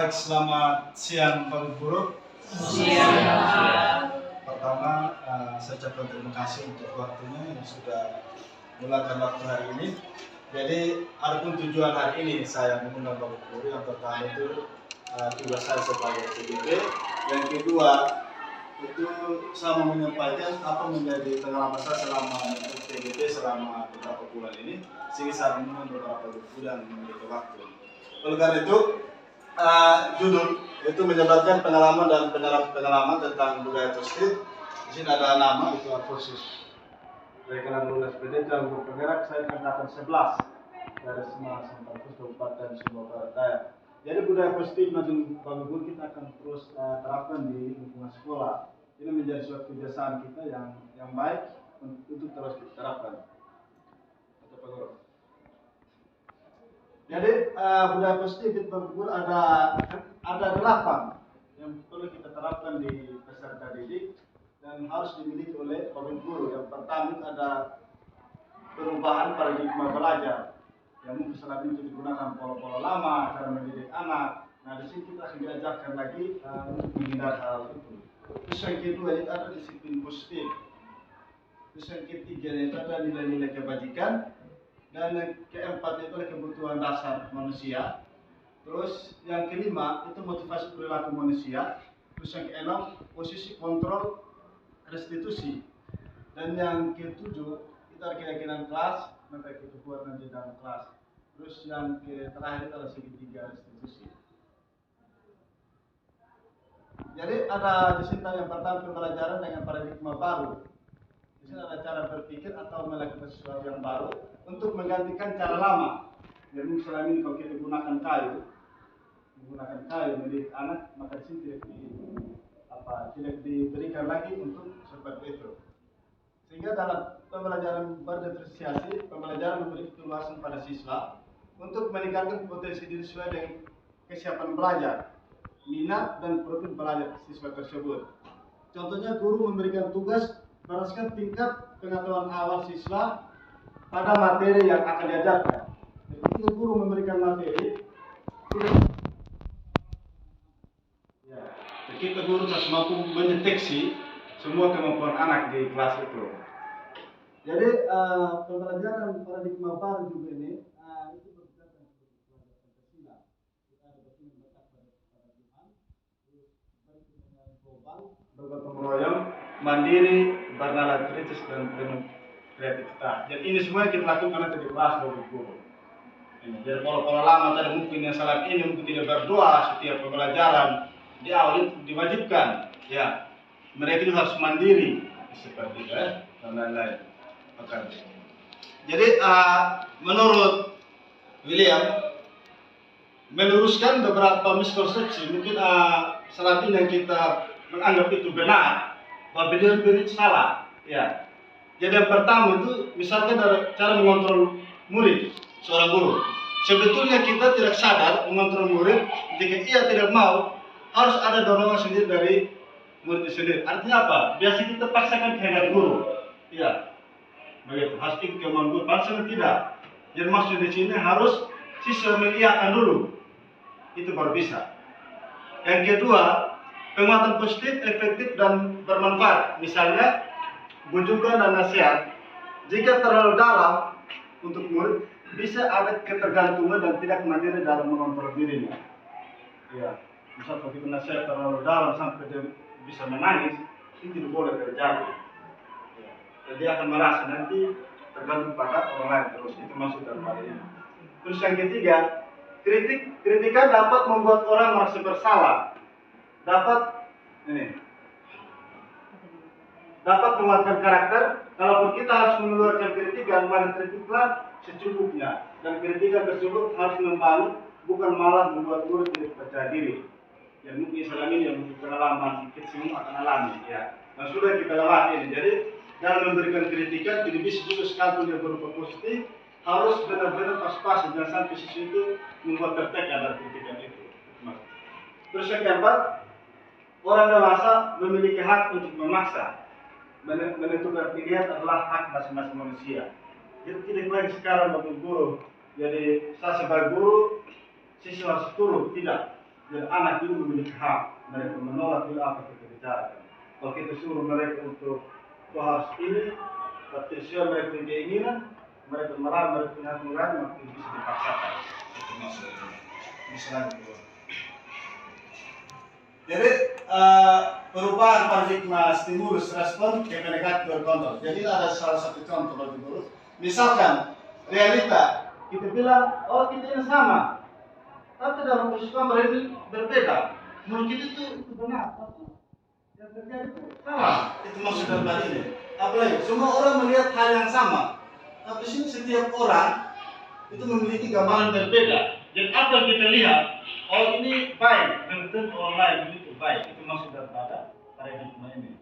Baik, selamat siang Bapak Guru. Siang. Pertama, saya ucapkan terima kasih untuk waktunya yang sudah meluangkan waktu hari ini. Jadi, adapun tujuan hari ini saya mengundang Bapak Guru. Yang pertama itu tugas saya sebagai CDP. Yang kedua itu saya mau menyampaikan apa menjadi pengalaman saya selama CDP selama beberapa bulan ini, sehingga saya mengundang beberapa guru dan memiliki waktu. Oleh karena itu, judul itu menyebabkan pengalaman dan pengalaman tentang budaya positif. Di sini ada nama itu Alfonsus Rekenan Lunas Pendeta Guru Penggerak, saya angkatan 11 dari Semarang Sampai Kabupaten Sumbawa Barat Daya. Jadi budaya positif nanti Bapak Guru kita akan terus terapkan di lingkungan sekolah. Ini menjadi suatu kebiasaan kita yang baik untuk terus diterapkan. Bapak Guru. Jadi budaya positif itu Bapak Guru ada 8 yang perlu kita terapkan di peserta didik dan harus dimiliki oleh Bapak Guru. Yang pertama ada perubahan paradigma belajar yang mungkin selama ini digunakan pola-pola lama cara mendidik anak. Nah, di sini kita akan diajarkan lagi untuk menghindari hal itu. Terus yang kedua itu ada disiplin positif. Terus yang ketiga itu ada nilai-nilai kebajikan. Dan yang keempat itu adalah kebutuhan dasar manusia. Terus yang kelima itu motivasi perilaku manusia. Terus yang keenam posisi kontrol restitusi. Dan yang ketujuh itu ada keyakinan kelas, maka kita buat nanti dalam kelas. Terus yang terakhir itu adalah segitiga restitusi. Jadi ada di sini yang pertama pembelajaran dengan paradigma baru. Di sini ada cara berpikir atau melakukan sesuatu yang baru untuk menggantikan cara lama. Jadi selama ini kalau kita menggunakan kayu mendidik anak, maka di sini tidak diberikan lagi untuk seperti itu. Sehingga dalam pembelajaran berdiferensiasi, pembelajaran memberi keluasan pada siswa untuk meningkatkan potensi diri sesuai dengan kesiapan belajar, minat dan profil belajar siswa tersebut. Contohnya guru memberikan tugas berdasarkan tingkat pengetahuan awal siswa pada materi yang akan diajarkan. Ketika guru memberikan materi, kita guru harus mampu mendeteksi semua kemampuan anak di kelas itu. Jadi pembelajaran paradigma baru juga ini itu berdasarkan pelajaran Pancasila. Kita ada bertemu berkat pada Tuhan, terus berkepentingan global, bergotong royong, mandiri, bernalar kritis dan penuh kreativitas. Jadi ini semua kita lakukan nanti di kelas Bapak Guru. Jadi pola-pola lama tadi mungkin yang salah ini mungkin tidak berdoa setiap pembelajaran di awal itu diwajibkan. Ya, mereka itu harus mandiri seperti itu dan lain-lain. Jadi menurut William meluruskan beberapa miskonsepsi mungkin selama ini yang kita menganggap itu benar, bahwa beliau salah. Ya. Jadi yang pertama itu misalkan dari cara mengontrol murid seorang guru. Sebetulnya kita tidak sadar mengontrol murid jika ia tidak mau, harus ada dorongan sendiri dari murid itu sendiri. Artinya apa? Biasa kita paksakan kehendak guru. Ya. Begitu. Harus ikut kemauan guru. Padahal tidak. Jadi maksud di sini harus siswa mengiyakan dulu. Itu baru bisa. Yang kedua, penguatan positif, efektif dan bermanfaat. Misalnya bujukan dan nasihat. Jika terlalu dalam untuk murid, bisa ada ketergantungan dan tidak mandiri dalam mengontrol dirinya. Ya, misal kalau kita nasihat terlalu dalam sampai dia bisa menangis, itu tidak boleh terjadi. Ya. Jadi dia akan merasa nanti tergantung pada orang lain terus. Itu maksud daripada ini. Terus yang ketiga, kritikan dapat membuat orang merasa bersalah. Dapat menguatkan karakter. Kalaupun kita harus mengeluarkan kritikan, maka kritiklah secukupnya. Dan kritikan tersebut harus membangun, bukan malah membuat murid tidak percaya diri. Yang mungkin selama ini yang pengalaman kita semua akan alami. Ya. Dan sudah kita lewati ini. Jadi dalam memberikan kritikan tidak bisa juga sekalipun yang berupa positif, harus benar-benar pas-pas dan sampai sisi itu membuat tertekan dari kritikan itu. Terus yang keempat, orang dewasa memiliki hak untuk memaksa. Menentukan pilihan adalah hak masing-masing manusia. Jadi tidak lagi sekarang Bapak Guru. Jadi saya sebagai guru, siswa harus turun, tidak. Jadi anak ini memiliki hak, mereka menolak bila apa kita bicarakan. Kalau kita suruh mereka untuk kau harus ini, tapi sesuai mereka punya keinginan, mereka melarang, mereka punya hak nurani, maka itu bisa dipaksakan. Itu maksudnya. Misalnya itu. Jadi perubahan paradigma stimulus respon ke negatif berkontrol. Jadi ada salah satu contoh bagi guru. Misalkan realita kita bilang, oh kita ini sama, tapi dalam posisi kamera ini berbeda. Menurut kita itu benar, tapi yang terjadi itu salah. Itu maksud dari ini. Apalagi semua orang melihat hal yang sama, tapi sini setiap orang itu memiliki gambaran berbeda. Jadi apa yang kita lihat, oh ini baik, dan tentu orang lain itu baik. Itu maksud daripada paradigma ini.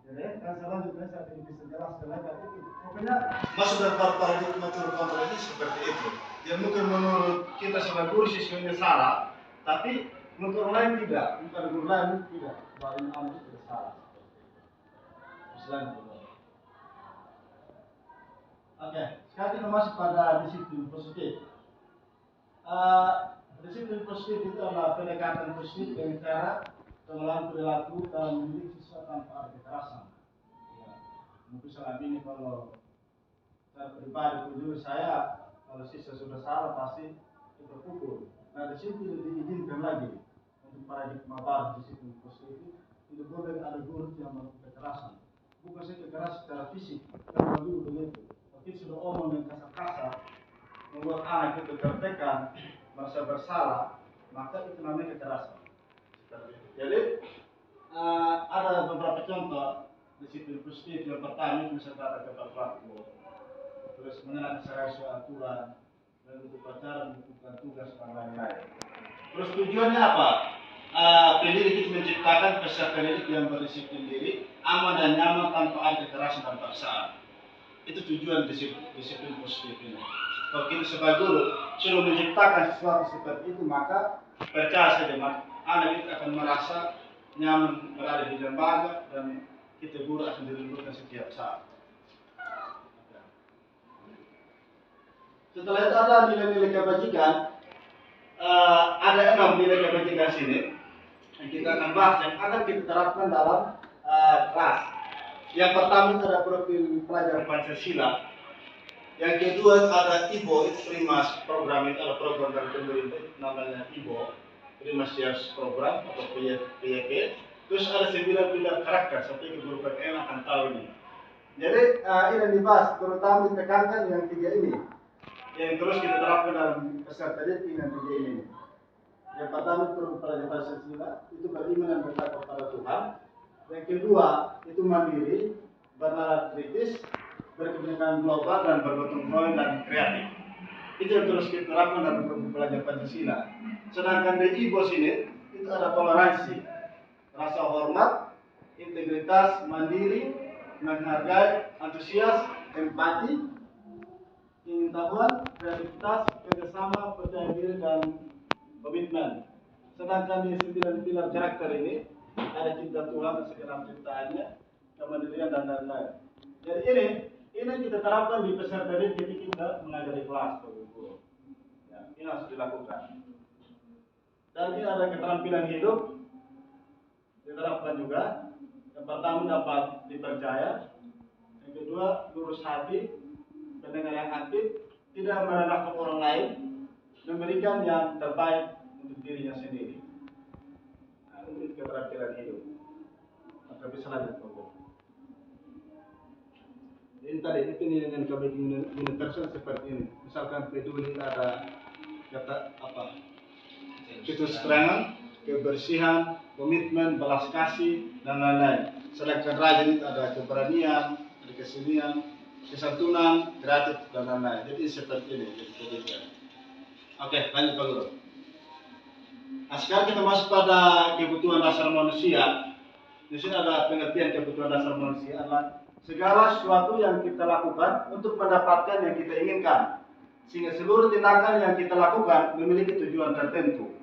Jadi kan selanjutnya saya ingin bisa jelaskan lagi itu. Pokoknya maksud daripada paradigma kontrol ini seperti itu. Jadi mungkin menurut kita sebagai guru siswanya salah, tapi menurut orang lain tidak. Bukan guru lain tidak. Bahwa ini anak itu tidak salah. Selanjutnya. Oke, sekarang kita masuk pada disiplin positif. Disiplin positif itu adalah pendekatan positif dengan cara pengelolaan perilaku dalam mendidik siswa tanpa ada kekerasan. Ya, mungkin selama ini kalau saya pribadi jujur saya, kalau siswa sudah salah pasti kita pukul. Nah di sini tidak diizinkan lagi untuk paradigma baru disiplin positif itu boleh ada guru yang melakukan kekerasan. Bukan saja kekerasan secara fisik, kalau dulu begitu. Tapi sudah omong yang kasar-kasar membuat anak itu tertekan, merasa bersalah, maka itu namanya kekerasan. Jadi ada beberapa contoh disiplin positif. Yang pertama itu misalnya ada tepat waktu, terus mengenal sesuai aturan, dan untuk pacaran, melakukan tugas dan lain-lain. Terus tujuannya apa? Pendidik itu menciptakan peserta didik yang berdisiplin diri, aman dan nyaman tanpa ada kekerasan dan paksaan. Itu tujuan disiplin positif ini. Kalau kita sebagai guru sudah menciptakan sesuatu seperti itu, maka percaya saja anak itu akan merasa nyaman berada di lembaga dan kita guru akan dilembutkan setiap saat. Setelah itu ada nilai-nilai kebajikan. Ada 6 nilai kebajikan sini yang kita akan bahas yang akan kita terapkan dalam kelas. Yang pertama itu ada profil pelajar Pancasila. Yang kedua ada IBO, itu Primas program, itu ada program dari pemerintah namanya IBO, Primas Years Program atau PYP. Terus ada 9 pilar karakter, seperti guru PKN akan tahu ini. Jadi ini yang dibahas, terutama ditekankan yang 3 ini. Yang terus kita terapkan dalam peserta didik yang 3 ini. Yang pertama itu pelajar Pancasila, itu beriman dan bertakwa kepada Tuhan. Yang kedua itu mandiri, bernalar kritis, berkebinekaan global dan bergotong royong dan kreatif. Itu yang terus kita terapkan dalam program pelajar Pancasila. Sedangkan di IBO sini itu ada toleransi, rasa hormat, integritas, mandiri, menghargai, antusias, empati, pengetahuan, kreativitas, kerjasama, percaya diri dan komitmen. Sedangkan di 9 pilar karakter ini ada cinta Tuhan dan segala ciptaannya, kemandirian dan lain-lain. Jadi ini kita terapkan di peserta didik ketika kita mengajari kelas guru. Ya, ini harus dilakukan. Dan ini ada keterampilan hidup diterapkan juga. Yang pertama dapat dipercaya, yang kedua lurus hati, pendengar yang aktif, tidak merendahkan orang lain, memberikan yang terbaik untuk dirinya sendiri. Nah, itu keterampilan hidup. Maka bisa lanjut. Ini tadi itu dengan kebijakan universal seperti ini. Misalkan peduli ada kata apa? Keterangan, kebersihan, komitmen, belas kasih dan lain-lain. Sedangkan rajin itu ada keberanian, ada kesenian, kesantunan, kreatif dan lain-lain. Jadi seperti ini. Oke, lanjut Pak Guru. Nah, sekarang kita masuk pada kebutuhan dasar manusia. Di sini ada pengertian kebutuhan dasar manusia adalah segala sesuatu yang kita lakukan untuk mendapatkan yang kita inginkan, sehingga seluruh tindakan yang kita lakukan memiliki tujuan tertentu.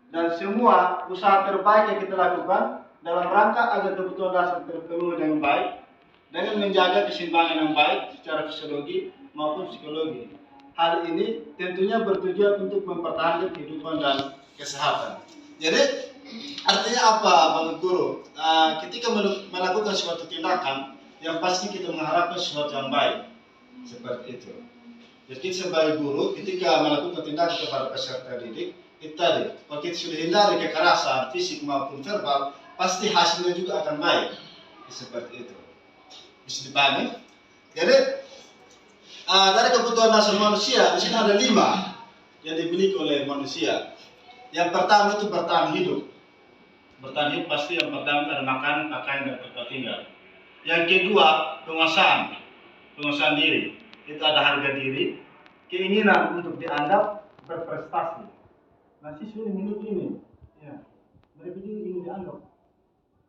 Dan semua usaha terbaik yang kita lakukan dalam rangka agar kebutuhan dasar terpenuhi dengan baik, dengan menjaga keseimbangan yang baik secara fisiologi maupun psikologi. hal ini tentunya bertujuan untuk mempertahankan kehidupan dan kesehatan. Jadi artinya apa, Bang Guru? Ketika melakukan suatu tindakan, yang pasti kita mengharapkan sesuatu yang baik, seperti itu. Jadi kita sebagai guru, ketika melakukan tindakan kepada peserta didik, itu tadi, kalau kita sudah hindari kekerasan fisik maupun verbal, pasti hasilnya juga akan baik, seperti itu. Bisa dipahami? Jadi dari kebutuhan dasar manusia, di sini ada 5 yang dimiliki oleh manusia. Yang pertama itu bertahan hidup. Bertahan hidup pasti yang pertama ada makan, pakaian, dan tempat tinggal. Yang kedua, penguasaan diri. Itu ada harga diri, keinginan untuk dianggap berprestasi. Nah, siswa ini memiliki ini, ya, mereka juga ingin dianggap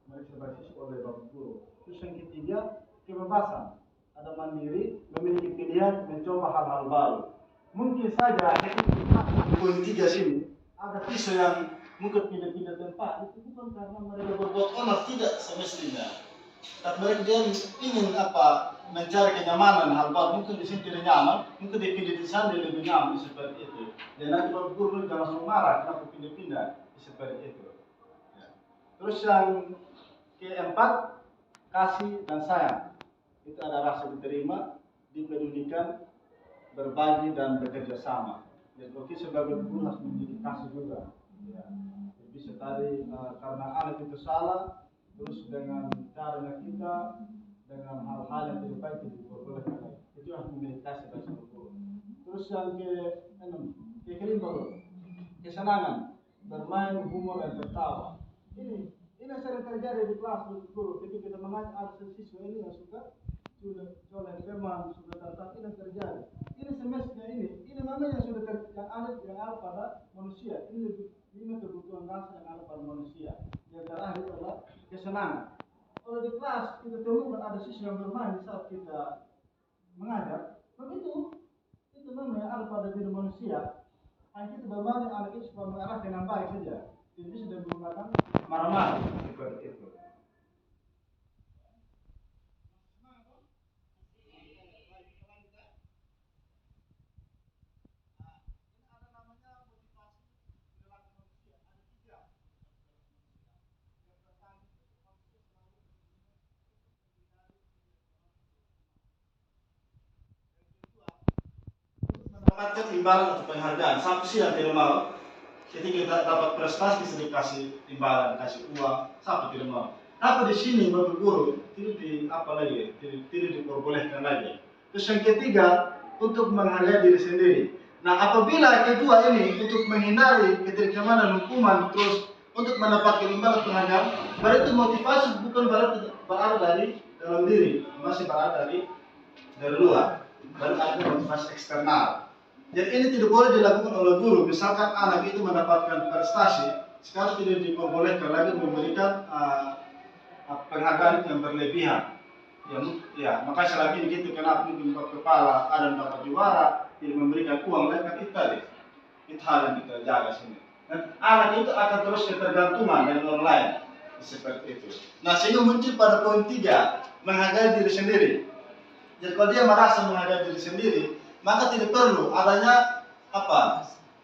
mereka sebagai siswa oleh Bapak Guru. Terus yang ketiga, kebebasan. Ada mandiri, memiliki pilihan, mencoba hal-hal baru. Mungkin saja poin 3 sini ada siswa yang mungkin pindah-pindah tempat, itu bukan karena mereka berbuat onar, tidak semestinya. Tapi mereka dia ingin mencari kenyamanan hal baru, mungkin di sini tidak nyaman, mungkin dipilih di sana dia lebih nyaman, seperti itu. Dan nanti Bapak Guru jangan langsung marah kenapa pindah-pindah, seperti itu. Ya. Terus yang keempat, kasih dan sayang. Itu ada rasa diterima, dipedulikan, berbagi dan bekerja sama. Jadi kita sebagai guru harus memiliki kasih juga. Ya. Jadi bisa tadi karena anak itu salah, terus dengan caranya kita, dengan hal-hal yang tidak baik itu diperbolehkan. Itu harus memiliki kasih dan sebagai guru. Terus yang kelima, kesenangan, bermain, humor dan tertawa. Ini sering terjadi di kelas guru. Ketika kita mengajar ada siswa ini yang sudah colek teman, sudah tertawa, ini terjadi. Ini semestinya ini namanya sudah yang ada pada manusia. Ini kebutuhan dasar yang ada pada manusia. Yang terakhir adalah kesenangan. Kalau di kelas kita temukan ada siswa yang bermain di saat kita mengajar, begitu itu namanya ada pada diri manusia. Hanya kita bermain anak itu supaya mengarahkan yang baik saja. Jadi sudah menggunakan marah-marah seperti itu. Mendapatkan imbalan atau penghargaan, siapa sih yang tidak mau? Ketika kita dapat prestasi bisa dikasih imbalan, kasih uang, siapa tidak mau? Tapi di sini Bapak Guru tidak diperbolehkan lagi. Terus yang ketiga, untuk menghargai diri sendiri. Nah, apabila kedua ini untuk menghindari ketidaknyamanan hukuman, terus untuk mendapatkan imbalan penghargaan, berarti motivasi bukan berada dari dalam diri, masih berada dari luar. Dan ada motivasi eksternal. Jadi ini tidak boleh dilakukan oleh guru. Misalkan anak itu mendapatkan prestasi, sekarang tidak diperbolehkan lagi memberikan penghargaan yang berlebihan. Ya, maka selama ini gitu kenapa mungkin kepala ada yang dapat juara, tidak memberikan uang lain kan itu tadi. Itu hal yang kita jaga sini. Dan anak itu akan terus ketergantungan dengan orang lain seperti itu. Nah, sehingga muncul pada poin 3, menghargai diri sendiri. Jadi kalau dia merasa menghargai diri sendiri, maka tidak perlu adanya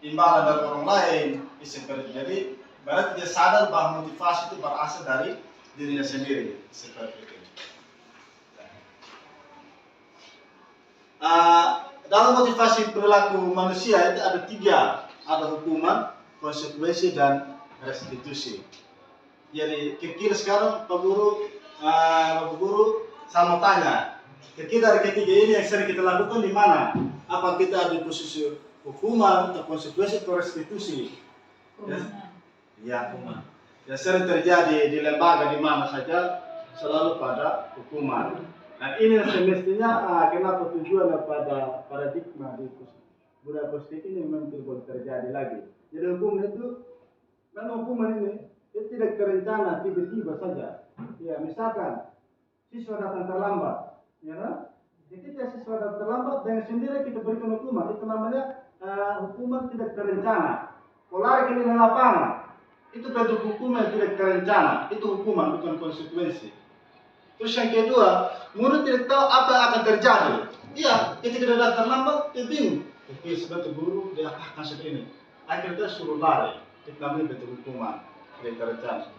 imbalan dari orang lain, seperti itu. Jadi berarti dia sadar bahwa motivasi itu berasal dari dirinya sendiri, seperti itu. Dalam motivasi perilaku manusia itu ada 3, ada hukuman, konsekuensi dan restitusi. Jadi kira-kira sekarang Pak Guru sama tanya. Kira-kira dari ketiga ini yang sering kita lakukan di mana? Apa kita ada di posisi hukuman atau konsekuensi atau restitusi? Ya, hukuman. Yang sering terjadi di lembaga di mana saja selalu pada hukuman. Nah, ini semestinya kenapa tujuan pada paradigma di budaya positif ini memang tidak boleh terjadi lagi. Jadi hukuman ini itu tidak terencana tiba-tiba saja. Ya, misalkan siswa datang terlambat. Ya kan? Ketika siswa datang terlambat dengan sendiri kita berikan hukuman, itu namanya hukuman tidak terencana. Kalau lari ke lapangan, itu bentuk hukuman tidak terencana, itu hukuman bukan konsekuensi. Terus yang kedua, murid tidak tahu apa yang akan terjadi. Iya, ketika dia datang terlambat, dia bingung. Tapi sebagai guru dia kasih ini. Akhirnya suruh lari. Kami betul hukuman dari kerajaan.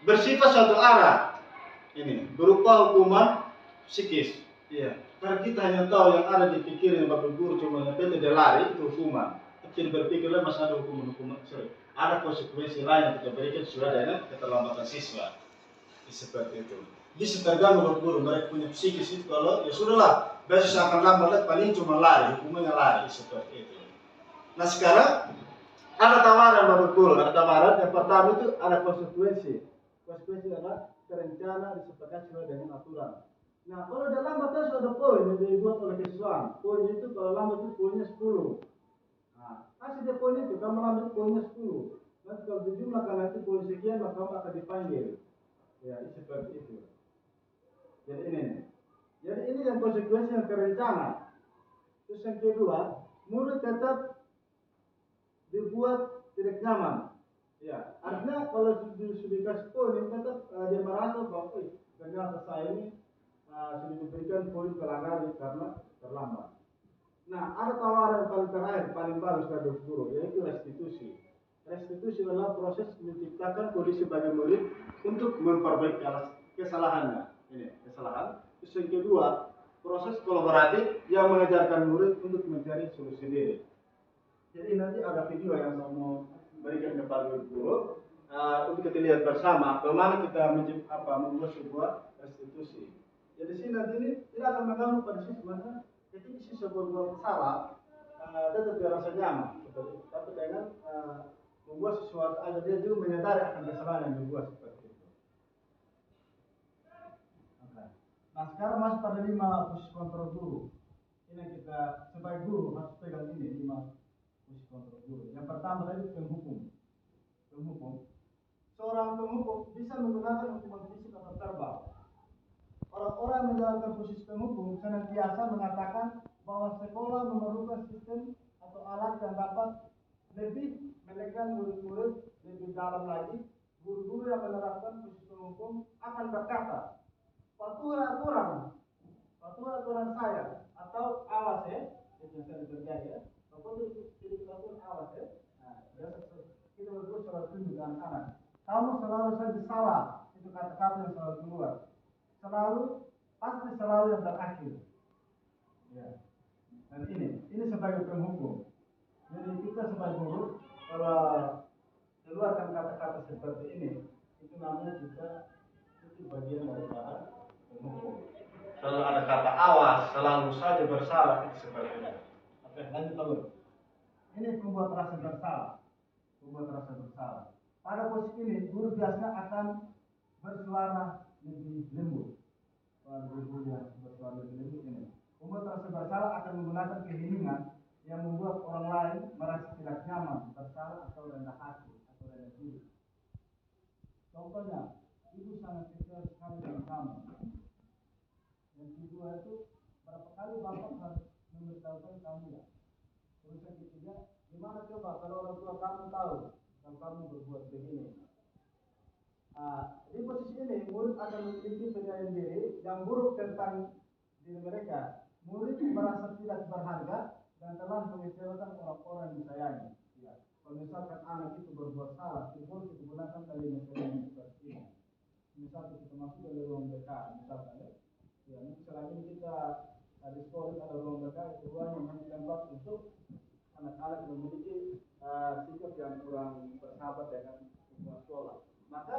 Bersifat satu arah. Ini berupa hukuman psikis. Iya. Karena kita hanya tahu yang ada di pikiran Bapak Guru cuma PT dia lari itu hukuman. Tapi berpikirlah masih ada hukuman-hukuman. Sorry. Ada konsekuensi lain yang kita berikan sesuai dengan keterlambatan siswa. Seperti itu. Bisa terganggu Bapak Guru. Mereka punya psikis itu kalau ya sudahlah. Besok akan lambat paling cuma lari. Hukumannya lari seperti itu. Nah sekarang ada tawaran Bapak Guru. Ada tawaran. Yang pertama itu ada konsekuensi. Konsekuensi adalah rencana disepakati sesuai dengan aturan. Nah, kalau dia lambat kan sudah ada poin yang dibuat oleh siswa. Poin itu kalau lambat itu poinnya 10. Nah, kasih dia poin itu, kamu lambat poinnya 10. Nanti kalau dijumlahkan nanti poin sekian, maka kamu akan dipanggil. Ya, seperti itu. Jadi ini. Jadi ini yang konsekuensi yang terencana. Terus yang kedua, murid tetap dibuat tidak nyaman. Ya, artinya kalau sudah dikasih poin, tetap dia merasa bahwa ternyata saya ini sudah diberikan poin pelanggaran karena terlambat. Nah, ada tawaran yang paling terakhir, paling bagus dari guru, yaitu restitusi. Restitusi adalah proses menciptakan kondisi bagi murid untuk memperbaiki kesalahannya. Ini kesalahan. Terus yang kedua, proses kolaboratif yang mengajarkan murid untuk mencari solusi sendiri. Jadi nanti ada video yang saya mau berikan kepada guru untuk kita lihat bersama bagaimana kita membuat sebuah restitusi. Jadi sini nanti ini tidak akan mengganggu pada siswa, jadi siswa berbuat salah tetap dia rasa nyaman, tapi dengan membuat sesuatu agar dia juga menyadari akan kesalahan yang dibuat seperti itu. Okay. Nah sekarang masuk pada 5 posisi kontrol guru. Ini kita sebagai guru harus pegang ini 5 posisi kontrol guru. Yang pertama tadi penghukum. Seorang penghukum bisa menggunakan hukuman fisik atau verbal. Orang-orang yang menjalankan posisi penghukum senantiasa mengatakan bahwa sekolah memerlukan sistem atau alat yang dapat lebih menekan murid-murid lebih dalam lagi. Guru-guru yang menerapkan posisi penghukum akan berkata, patuhi aturan saya atau awas ya, itu yang sering terjadi ya. Patuhi aturan awas ya. Nah, kita berdua selalu tunjuk anak-anak. Kamu selalu saja salah, itu kata-kata yang selalu keluar. Pasti selalu yang terakhir. Ya. Dan ini sebagai penghukum. Jadi kita sebagai guru kalau keluarkan kata-kata seperti ini, itu namanya kita itu bagian daripada penghukum. Selalu ada kata awas, selalu saja bersalah itu seperti ini. Oke, lanjut dulu. Ini membuat rasa bersalah. Pada posisi ini, guru biasanya akan bersuara lebih lembut. Guru yang bersuara lebih lembut ini. Membuat rasa bersalah akan menggunakan keheningan yang membuat orang lain merasa tidak nyaman, bersalah atau rendah hati atau rendah diri. Contohnya, ibu sangat kecewa sekali dengan kamu. Yang kedua itu, berapa kali bapak harus memberitahukan kamu ya. Terus yang ketiga, gimana coba kalau orang tua kamu tahu kalau kamu berbuat begini. Di posisi ini, murid akan memiliki penilaian diri yang buruk tentang diri mereka. Murid merasa tidak berharga dan telah mengecewakan orang-orang yang disayangi. Ya. Kalau misalkan anak itu berbuat salah, itu boleh kita gunakan kalimat seperti ini. Misalkan kita masuk ke ruang BK, misalkan ya. Ya, nanti selagi kita di sekolah ada ruang BK, itu ruang yang tempat untuk anak-anak yang memiliki sikap yang kurang bersahabat dengan lingkungan sekolah. Maka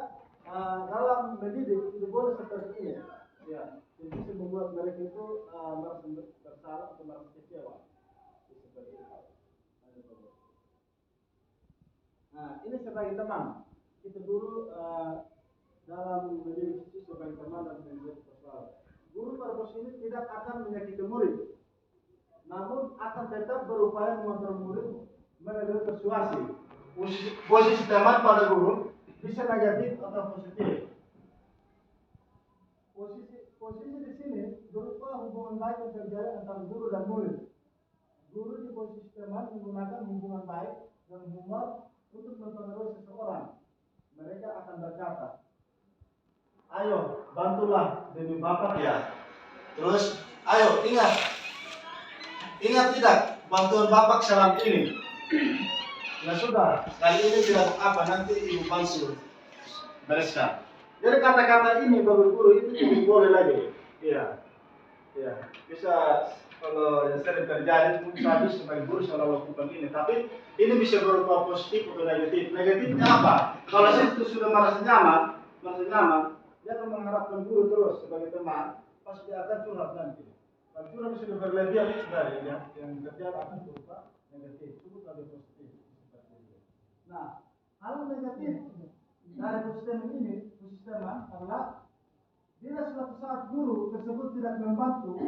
dalam mendidik itu boleh seperti ini. Ya, itu bisa membuat mereka itu merasa bersalah atau merasa kecewa. Seperti itu. Nah, ini sebagai teman. Kita dulu dalam mendidik itu sebagai teman dan menjadi persoalan. Guru pada posisi ini tidak akan menyakiti murid, namun akan tetap berupaya mengontrol murid melalui persuasi. Posisi teman pada guru bisa negatif atau positif. Posisi di sini berupa hubungan baik yang terjadi antara guru dan murid. Guru di posisi teman menggunakan hubungan baik dan humor untuk mempengaruhi seseorang. Mereka akan berkata, ayo bantulah demi bapak ya. Terus, ayo ingat tidak bantuan Bapak salam ini. Ya sudah, kali ini tidak apa nanti Ibu bantu bereskan. Jadi kata-kata ini Bapak Guru itu tidak boleh lagi. Iya, iya. Bisa kalau yang sering terjadi pun tadi sebagai guru selalu lakukan ini. Tapi ini bisa berupa positif atau negatif. Negatifnya apa? Kalau situ sudah merasa nyaman, dia akan mengharapkan guru terus sebagai teman. Pasti dia akan curhat nanti. Kalau curhat sudah berlebihan itu dari yang terjadi akan berupa negatif. Itu lebih positif. Seperti itu. Nah, hal negatif dari sistem adalah bila suatu saat guru tersebut tidak membantu,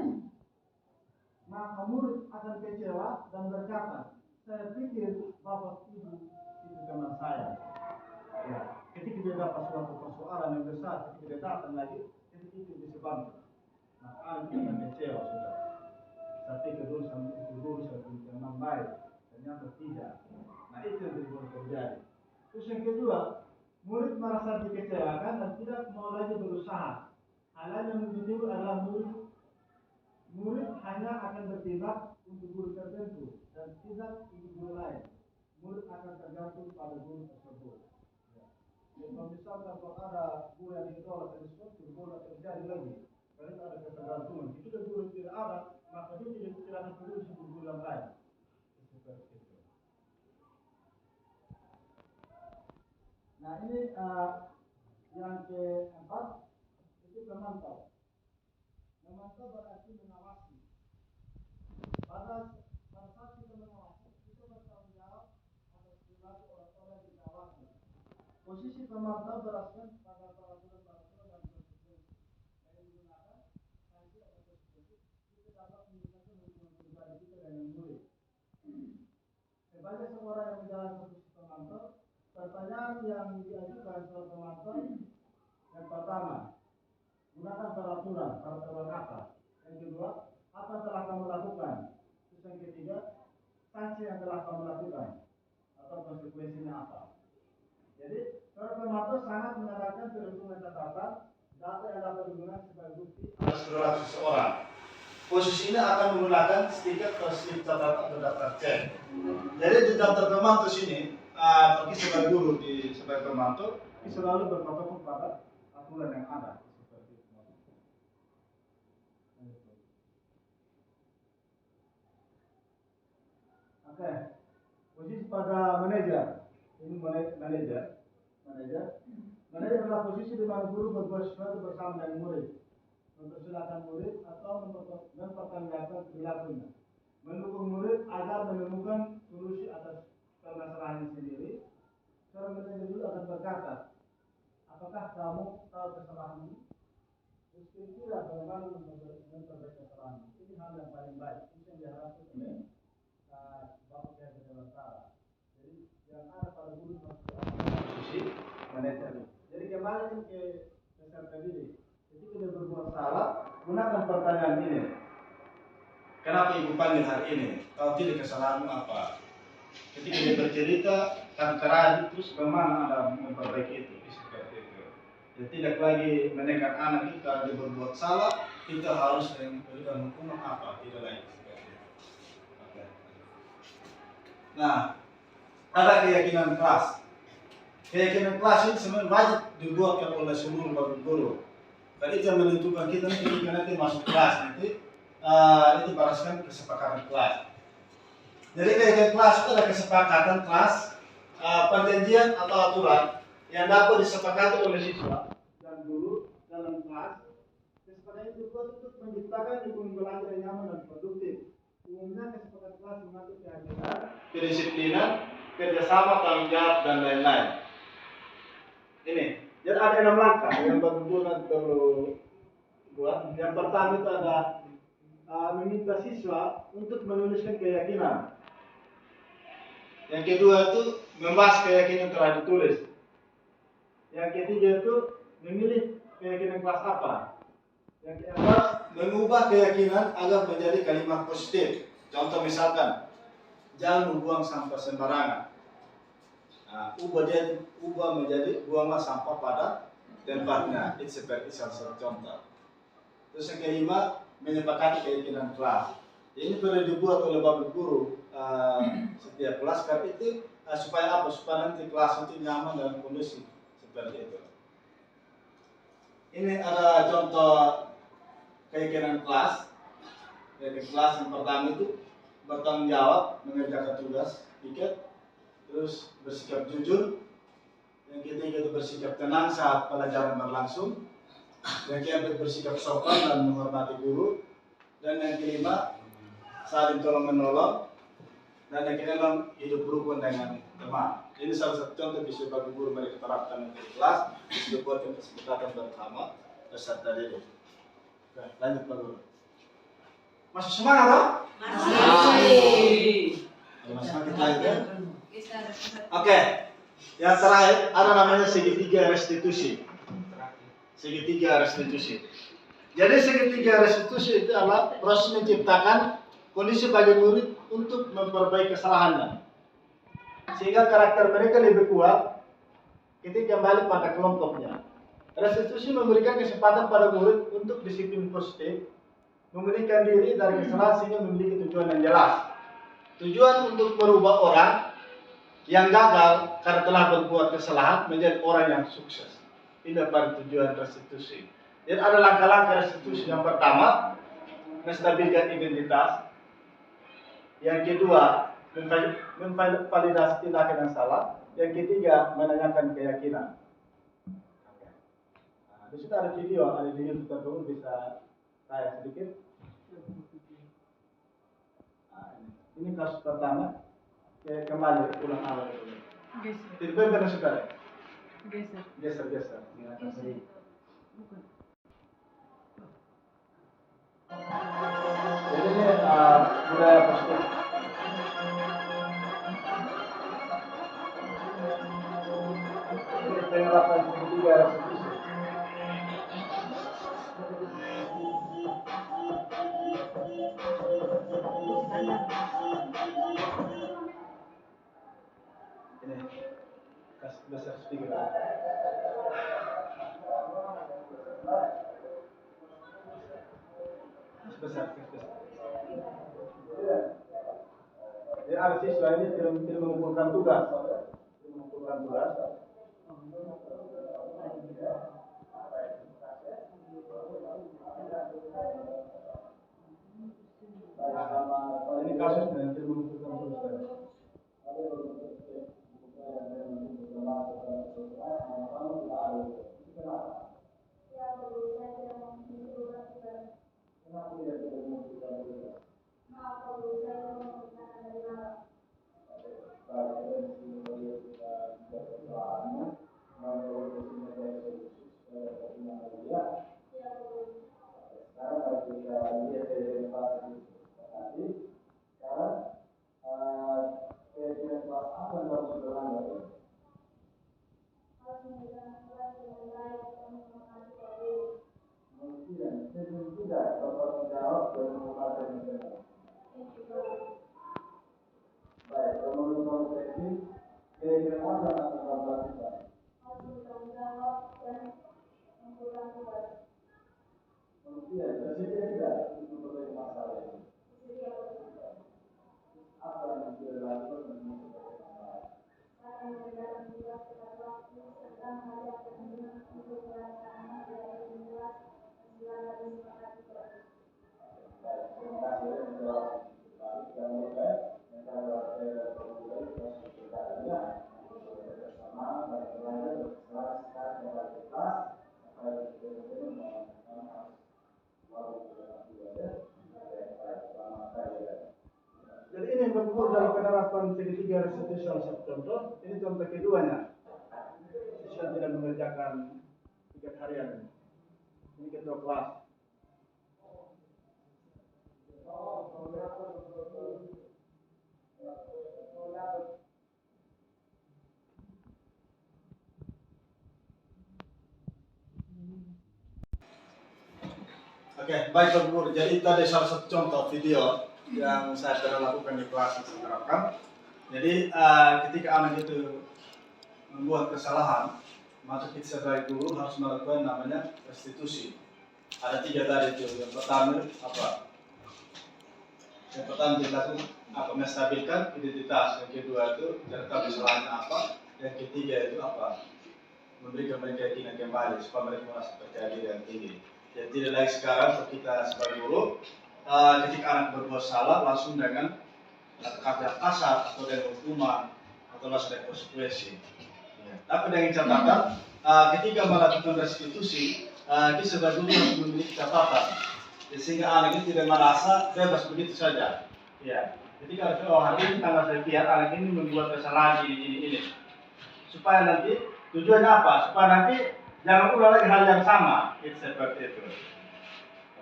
maka murid akan kecewa dan berkata, saya pikir Bapak Ibu itu teman saya. Ya, ketika dia dapat suatu persoalan yang besar, ketika dia datang lagi, ketika itu bisa bantu. Maka anak akan kecewa sudah. Saya pikir dulu sama itu guru satu teman baik, ternyata tidak. Nah itu yang boleh terjadi. Terus yang kedua, murid merasa dikecewakan dan tidak mau lagi berusaha. Hal yang menjadi adalah murid hanya akan bertindak untuk guru tertentu dan tidak untuk guru lain. Murid akan tergantung pada guru tersebut. Ya. Jadi kalau misalkan kalau ada guru yang ditolak dari sesuatu, guru akan terjadi lagi. Karena ada ketergantungan. Jika guru tidak ada, maka dia tidak akan peduli sama guru yang lain. Seperti itu. Nah ini yang keempat itu memantau. Memantau berarti mengawasi. Pada saat kita mengawasi, kita bertanggung jawab atas perilaku orang-orang yang diawasi. Posisi pemantau berasal pada peraturan-peraturan dan konsekuensi yang digunakan sanksi atau konsekuensi kita dapat menggunakan hubungan pribadi kita dengan murid. Sebagai seorang yang menjalankan posisi pemantau, pertanyaan yang diajukan soal pemantau yang pertama, gunakan peraturan apa? Yang kedua, apa yang telah kamu lakukan? Terus yang ketiga, sanksi yang telah kamu lakukan atau konsekuensinya apa? Jadi, seorang pemantau sangat mengadakan perhitungan catatan data yang dapat digunakan sebagai bukti atas perilaku seseorang. Posisi ini akan menggunakan stiker atau slip catatan atau daftar cek. Jadi di daftar pemantau sini, bagi sebagai guru sebagai pemantau, ini selalu berpatokan pada aturan yang ada. Oke, posisi pada manajer. Ini manajer. Manajer adalah posisi di mana guru berbuat sesuatu bersama dengan murid, mempersilahkan murid atau mempertanyakan perilakunya, mendukung murid agar menemukan solusi atas permasalahan sendiri. Seorang manajer dulu akan berkata, apakah kamu tahu kesalahanmu? Terus kira-kira bagaimana memperbaiki kesalahanmu? Ini hal yang paling baik. Itu yang diharapkan oleh Bapak yang berbicara. Jadi yang ada pada guru posisi manajer. Jadi kembali ke peserta didik. Ketika dia berbuat salah, gunakan pertanyaan ini. Kenapa ibu panggil hari ini? Kalau tidak kesalahanmu apa? Ketika dia bercerita, kan terakhir terus bagaimana Anda memperbaiki itu? Seperti itu. Jadi tidak lagi menekan anak kita dia berbuat salah, kita harus memberikan hukuman apa? Tidak lagi seperti itu. Oke. Nah, ada keyakinan kelas. Keyakinan kelas ini sebenarnya wajib dibuatkan oleh seluruh bapak guru. Dan itu yang menentukan kita nanti masuk kelas nanti itu berdasarkan kesepakatan kelas. Jadi keyakinan kelas itu adalah kesepakatan kelas, perjanjian atau aturan yang dapat disepakati oleh siswa dan guru dalam kelas. Kesepakatan itu untuk menciptakan lingkungan belajar yang nyaman dan produktif. Umumnya kesepakatan kelas mengatur keyakinan, kedisiplinan, kerjasama, tanggung jawab dan lain-lain. Ini, jadi ada 6 langkah yang berhubungan perlu buat. Yang pertama itu ada meminta siswa untuk menuliskan keyakinan. Yang kedua itu membahas keyakinan telah ditulis. Yang ketiga itu memilih keyakinan kelas apa. Yang keempat, mengubah keyakinan agar menjadi kalimat positif. Contoh misalkan, jangan membuang sampah sembarangan. Nah, ubah menjadi buanglah sampah pada tempatnya. Itu seperti salah satu contoh. Terus yang kelima, menyepakati keyakinan kelas. Ini perlu dibuat oleh bapak guru setiap kelas kan itu supaya apa? Supaya nanti kelas itu nyaman dan kondusif seperti itu. Ini ada contoh keyakinan kelas. Jadi kelas yang pertama itu bertanggung jawab mengerjakan tugas, piket, terus bersikap jujur. Yang ketiga itu bersikap tenang saat pelajaran berlangsung. Yang keempat bersikap sopan dan menghormati guru. Dan yang kelima saling tolong menolong. Dan yang keenam hidup rukun dengan teman. Ini salah satu contoh bisa bagi guru mereka terapkan di kelas. Bisa buat kesepakatan bersama peserta didik. Oke, lanjut Pak Guru. Masih semangat toh? Masih. Masih semangat lagi ya? Oke. Yang terakhir ada namanya segitiga restitusi. Segitiga restitusi. Jadi segitiga restitusi itu adalah proses menciptakan kondisi bagi murid untuk memperbaiki kesalahannya, sehingga karakter mereka lebih kuat ketika kembali pada kelompoknya. Restitusi memberikan kesempatan pada murid untuk disiplin positif, memulihkan diri dari kesalahan sehingga memiliki tujuan yang jelas. Tujuan untuk merubah orang yang gagal karena telah berbuat kesalahan menjadi orang yang sukses. Ini pada tujuan restitusi. Jadi ada langkah-langkah restitusi. Yang pertama, menstabilkan identitas. Yang kedua, memvalidasi tindakan yang salah. Yang ketiga, menanyakan keyakinan. Nah, di situ ada video di YouTube tersebut, bisa saya sedikit. Nah, ini kasus pertama. Kembali ulang awal dulu. Tidak benar saudara. Geser. Jadi ini budaya positif. Ini penerapan segitiga restitusi. Ini kasih besar speaker. Besar. Jadi ada siswa ini tidak mengumpulkan tugas. Ini kasusnya yang tidak mengumpulkan tugas. Jadi ini berkumpul dalam penerapan segitiga restitusi salah satu contoh. Ini contoh keduanya. Siswa tidak mengerjakan tiket harian. Ini ketua kelas. Oke, baik Pak Guru. Jadi tadi salah satu contoh video yang saya pernah lakukan di kelas yang saya terapkan. Jadi ketika anak itu membuat kesalahan, maka kita sebagai guru harus melakukan namanya restitusi. Ada 3 tadi itu. Yang pertama apa? Yang pertama kita tuh apa menstabilkan identitas, yang kedua itu cara kesalahannya apa, yang ketiga itu apa memberikan mereka keyakinan kembali supaya mereka merasa percaya diri yang tinggi. Jadi tidak lagi sekarang kita sebagai guru ketika anak berbuat salah langsung dengan kata kasar atau dengan hukuman atau langsung dengan konsekuensi. Ya. Tapi dengan catatan ketika melakukan restitusi kita sebagai guru harus memiliki catatan sehingga anak itu tidak merasa bebas begitu saja. Ya. Ketika hari ini tanggal sekian anak ini membuat kesalahan ini supaya nanti tujuannya apa? Supaya nanti jangan ulang lagi hal yang sama. Itu seperti itu.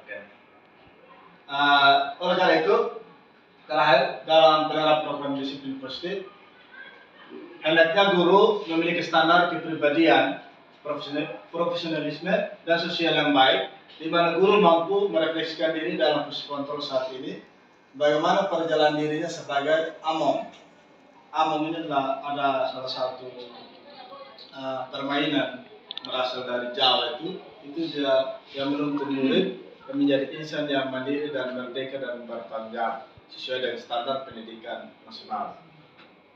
Oke. Oleh karena itu, terakhir dalam penerapan program disiplin positif, hendaknya guru memiliki standar kepribadian, profesionalisme dan sosial yang baik, di mana guru mampu merefleksikan diri dalam posisi kontrol saat ini, bagaimana perjalanan dirinya sebagai among. Among ini adalah ada salah satu permainan berasal dari Jawa itu dia yang menuntut murid menjadi insan yang mandiri dan merdeka dan bertanggung jawab sesuai dengan standar pendidikan nasional.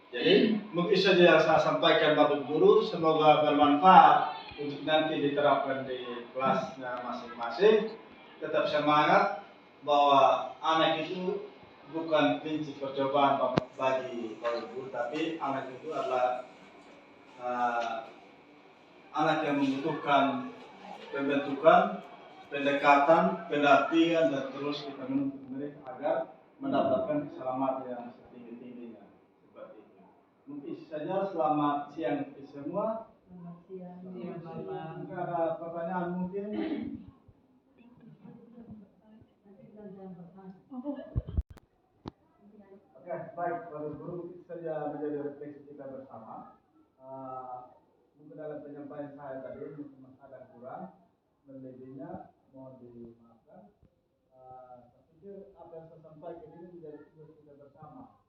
Jadi mungkin saja yang saya sampaikan Bapak Guru, semoga bermanfaat untuk nanti diterapkan di kelasnya masing-masing. Tetap semangat bahwa anak itu bukan prinsip percobaan bagi Bapak Guru, tapi anak itu adalah anak yang membutuhkan pembentukan, pendekatan, pendampingan dan terus kita menuntut mereka agar mendapatkan keselamatan yang setinggi-tingginya seperti itu. Mungkin saja selamat siang untuk semua. Selamat siang. Jika ada pertanyaan mungkin. Oke, baik, Bapak Guru, mungkin saja menjadi refleksi kita bersama. Mungkin dalam penyampaian saya tadi mungkin ada kurang, lebihnya mohon dimaafkan. Saya pikir apa yang saya sampaikan ini menjadi tugas kita bersama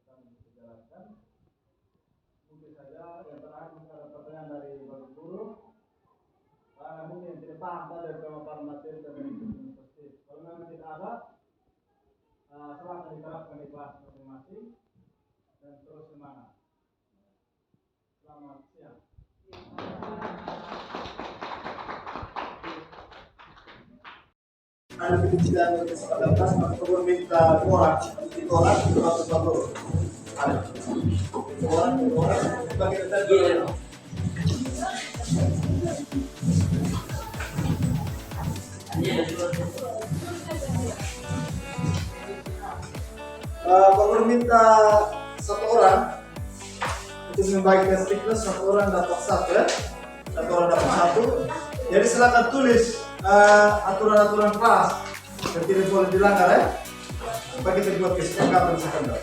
kita jalankan. Mungkin saja yang terakhir mungkin ada pertanyaan dari Bapak Guru. Mungkin yang tidak paham dari pemaparan materi dan positif. Kalau memang tidak ada, silahkan diterapkan di kelas masing-masing dan terus semangat. Selamat siang. Ada pekerjaan yang kesepakatan, maka minta orang itu harus bagus. Ada orang bagi kita dulu. Bapak minta satu orang untuk membagikan stikles, satu orang dapat satu orang dapat satu. Jadi silakan tulis aturan-aturan kelas yang tidak boleh dilanggar ya. Bagi kita buat kesepakatan sekalian.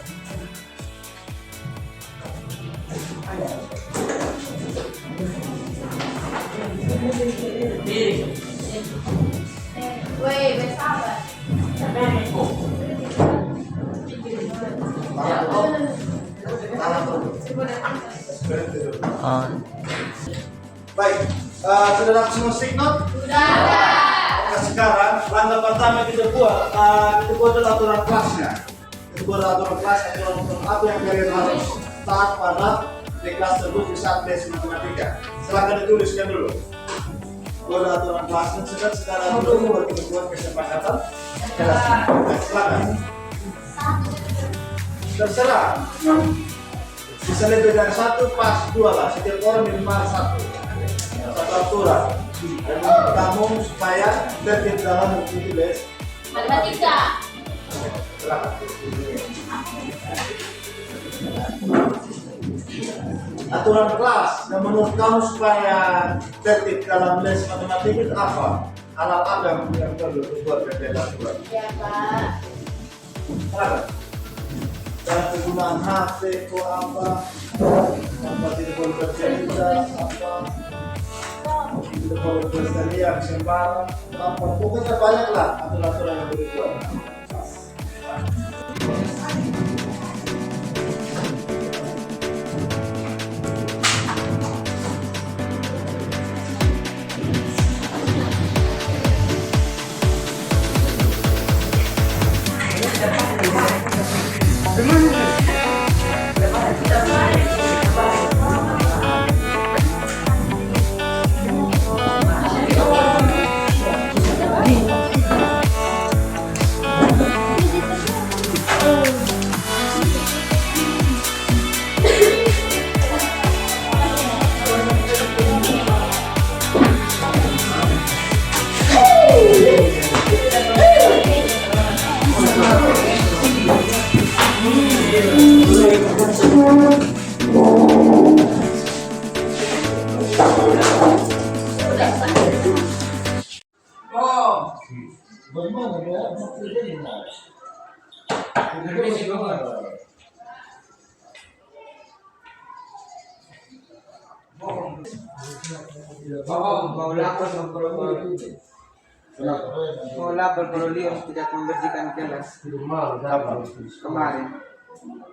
Woi, bersabar. Baik, sudah dapat semua stick note? Sudah ada. Oke, sekarang langkah pertama kita buat adalah aturan kelasnya. Kita buat aturan kelas, aturan apa yang kalian harus taat pada di kelas tersebut di saat les matematika. Silakan dituliskan dulu. Buat aturan kelasnya secara dulu buat kita buat kesepakatan. Silakan. Terserah. Bisa lebih dari satu, pas dua lah. Setiap orang minimal satu aturan. Dan kamu supaya tertib dalam mengikuti les Matematika. silakan. Aturan kelas dan menurut kamu supaya tertib dalam les matematika itu apa? Hal apa yang perlu dibuat aturan? Ya, Pak. Silakan. Dalam penggunaan HP atau apa tidak boleh bercerita, apa tidak boleh berteriak sembarang, apa pokoknya banyaklah aturan-aturan yang boleh dibuat. Sudah. Mau lapor Lios tidak membersihkan kelas kemarin.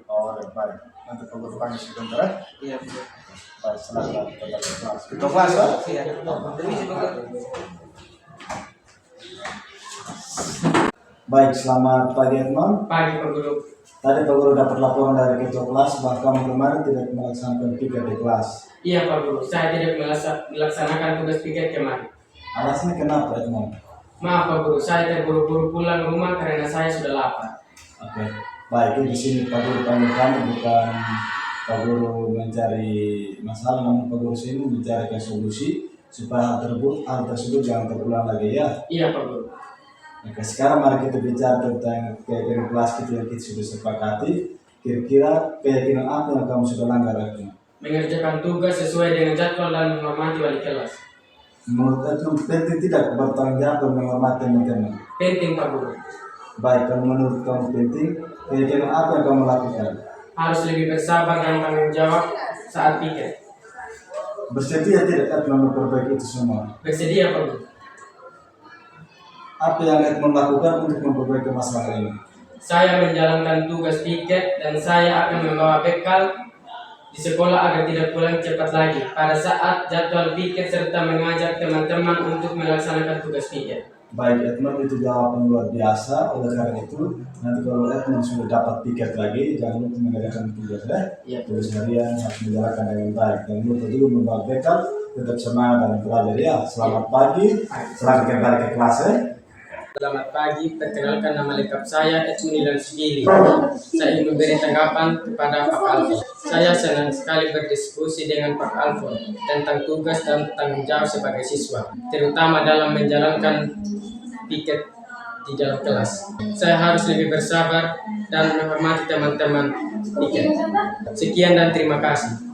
Oh, baik. Nanti kalau bertanya sebentar ya. Iya betul. Baik, selamat kepada kelas. Kita kelas ya. Iya. Permisi Bapak. Baik, selamat pagi Edmond. Pagi Pak Guru. Tadi Pak Guru dapat laporan dari ketua kelas bahwa kamu kemarin tidak melaksanakan piket di kelas. Iya Pak Guru, saya tidak melaksanakan tugas piket kemarin. Alasannya kenapa Edmond? Maaf Pak Guru, saya terburu-buru pulang rumah karena saya sudah lapar. Oke, baik. Di sini Pak Guru panggil kamu bukan Pak Guru mencari masalah, namun Pak Guru sini mencari solusi supaya hal tersebut jangan terulang lagi ya. Iya Pak Guru. Oke, sekarang mari kita bicara tentang keyakinan kelas kita yang kita sudah sepakati. Kira-kira keyakinan apa yang kamu sudah langgar Edmond? Mengerjakan tugas sesuai dengan jadwal dan menghormati wali kelas. Menurut Edmond penting tidak bertanggung jawab dan menghormati teman-teman? Penting Pak Guru. Baik, kalau menurut kamu penting, keyakinan apa yang kamu lakukan? Harus lebih bersabar dan tanggung jawab saat piket. Bersedia tidak Edmond memperbaiki itu semua? Bersedia Pak Guru. Apa yang Edmond lakukan untuk memperbaiki masalah ini? Saya menjalankan tugas piket dan saya akan membawa bekal di sekolah agar tidak pulang cepat lagi pada saat jadwal piket serta mengajak teman-teman untuk melaksanakan tugas piket. Baik Edmond, itu jawaban luar biasa. Oleh karena itu, nanti kalau Edmond sudah dapat piket lagi, jangan lupa mengerjakan tugas Iya. tugas harian harus menjalankan dengan baik. Dan lupa juga membawa bekal, tetap semangat dalam belajar ya. Selamat pagi, selamat kembali ke kelas ya. Selamat pagi, perkenalkan nama lengkap saya Edmund Ilan Sugili. Saya ingin memberi tanggapan kepada Pak Alfon. Saya senang sekali berdiskusi dengan Pak Alfon tentang tugas dan tanggung jawab sebagai siswa, terutama dalam menjalankan piket di dalam kelas. Saya harus lebih bersabar dan menghormati teman-teman piket. Sekian dan terima kasih.